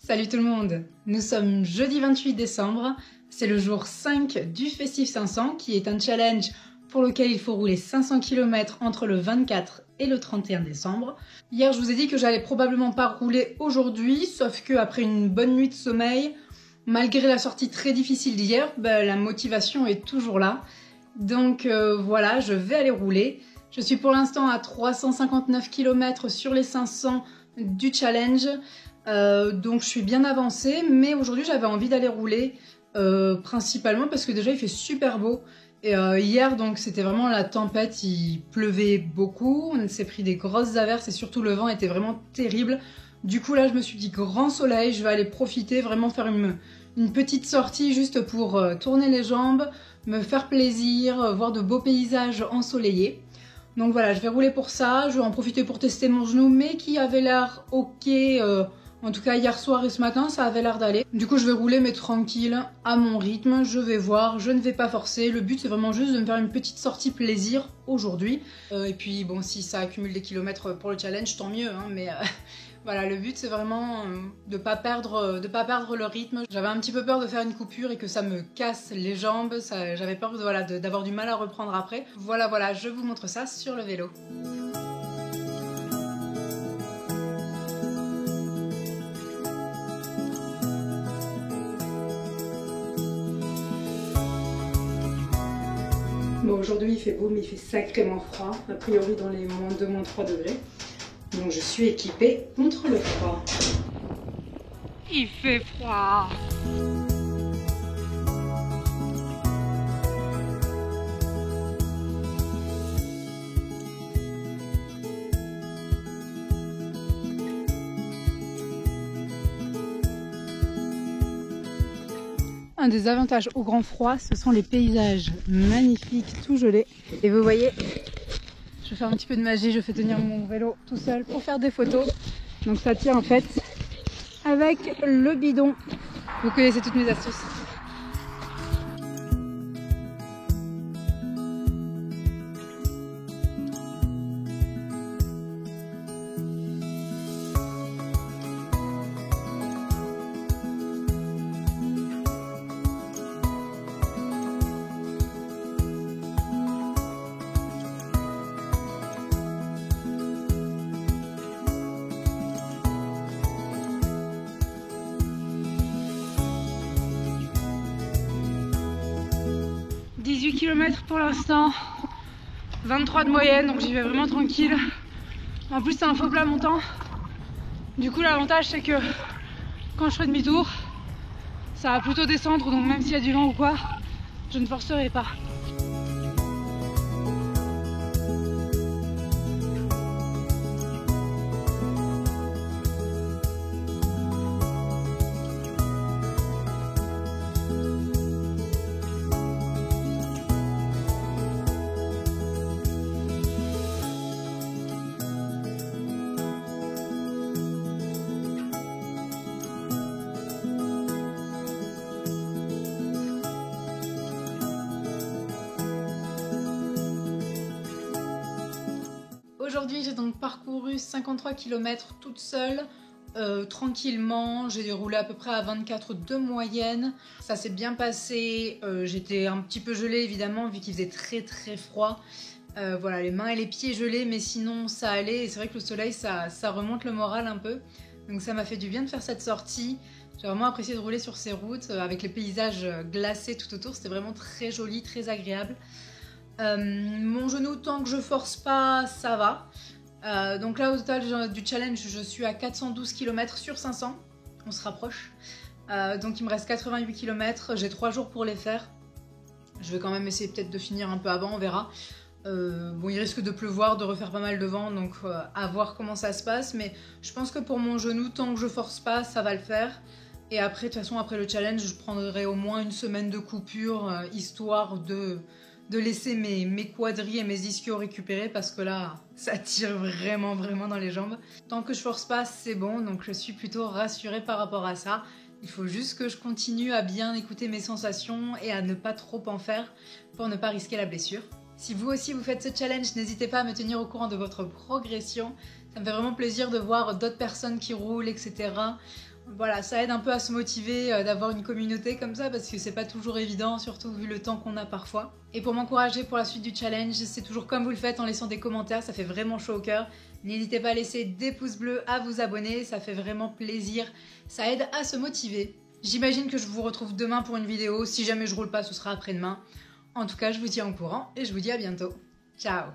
Salut tout le monde! Nous sommes jeudi 28 décembre, c'est le jour 5 du Festif 500 qui est un challenge pour lequel il faut rouler 500 km entre le 24 et le 31 décembre. Hier je vous ai dit que j'allais probablement pas rouler aujourd'hui, sauf que après une bonne nuit de sommeil, malgré la sortie très difficile d'hier, la motivation est toujours là. Donc voilà, je vais aller rouler. Je suis pour l'instant à 359 km sur les 500 du challenge. Donc je suis bien avancée, mais aujourd'hui j'avais envie d'aller rouler principalement parce que déjà il fait super beau et hier donc c'était vraiment la tempête, il pleuvait beaucoup, on s'est pris des grosses averses et surtout le vent était vraiment terrible. Du coup là je me suis dit grand soleil, je vais aller profiter, vraiment faire une petite sortie juste pour tourner les jambes, me faire plaisir, voir de beaux paysages ensoleillés. Donc voilà, je vais rouler pour ça, je vais en profiter pour tester mon genou mais qui avait l'air ok. En tout cas, hier soir et ce matin, ça avait l'air d'aller. Du coup, je vais rouler, mais tranquille, à mon rythme. Je vais voir, je ne vais pas forcer. Le but, c'est vraiment juste de me faire une petite sortie plaisir aujourd'hui. Et puis, bon, si ça accumule des kilomètres pour le challenge, tant mieux. Hein, mais voilà, le but, c'est vraiment de pas perdre le rythme. J'avais un petit peu peur de faire une coupure et que ça me casse les jambes. J'avais peur d'avoir du mal à reprendre après. Voilà, je vous montre ça sur le vélo. Bon, aujourd'hui il fait beau mais il fait sacrément froid, a priori dans les moins 2, moins 3 degrés. Donc je suis équipée contre le froid. Il fait froid! Un des avantages au grand froid, ce sont les paysages magnifiques, tout gelés. Et vous voyez, je fais un petit peu de magie, je fais tenir mon vélo tout seul pour faire des photos. Donc ça tient en fait avec le bidon. Vous connaissez toutes mes astuces. « 18 km pour l'instant, 23 de moyenne, donc j'y vais vraiment tranquille. En plus c'est un faux plat montant. Du coup l'avantage c'est que quand je ferai demi-tour, ça va plutôt descendre, donc même s'il y a du vent ou quoi, je ne forcerai pas. Aujourd'hui, j'ai donc parcouru 53 km toute seule, tranquillement. J'ai roulé à peu près à 24 de moyenne. Ça s'est bien passé. J'étais un petit peu gelée évidemment vu qu'il faisait très froid. Voilà, les mains et les pieds gelés, mais sinon ça allait. Et c'est vrai que le soleil, ça remonte le moral un peu. Donc ça m'a fait du bien de faire cette sortie. J'ai vraiment apprécié de rouler sur ces routes avec les paysages glacés tout autour. C'était vraiment très joli, très agréable. Mon genou, tant que je force pas, ça va. Donc là au total du challenge je suis à 412 km sur 500, on se rapproche. Donc il me reste 88 km, j'ai 3 jours pour les faire. Je vais quand même essayer peut-être de finir un peu avant, on verra. Bon, il risque de pleuvoir, de refaire pas mal de vent, donc à voir comment ça se passe. Mais je pense que pour mon genou, tant que je force pas, ça va le faire. Et après, de toute façon, après le challenge, je prendrai au moins une semaine de coupure, histoire de laisser mes quadris et mes ischios récupérer, parce que là, ça tire vraiment dans les jambes. Tant que je force pas, c'est bon, donc je suis plutôt rassurée par rapport à ça. Il faut juste que je continue à bien écouter mes sensations et à ne pas trop en faire pour ne pas risquer la blessure. Si vous aussi vous faites ce challenge, n'hésitez pas à me tenir au courant de votre progression. Ça me fait vraiment plaisir de voir d'autres personnes qui roulent, etc. Voilà, ça aide un peu à se motiver d'avoir une communauté comme ça parce que c'est pas toujours évident, surtout vu le temps qu'on a parfois. Et pour m'encourager pour la suite du challenge, c'est toujours comme vous le faites en laissant des commentaires, ça fait vraiment chaud au cœur. N'hésitez pas à laisser des pouces bleus, à vous abonner, ça fait vraiment plaisir, ça aide à se motiver. J'imagine que je vous retrouve demain pour une vidéo, si jamais je roule pas ce sera après-demain. En tout cas, je vous tiens au courant et je vous dis à bientôt. Ciao!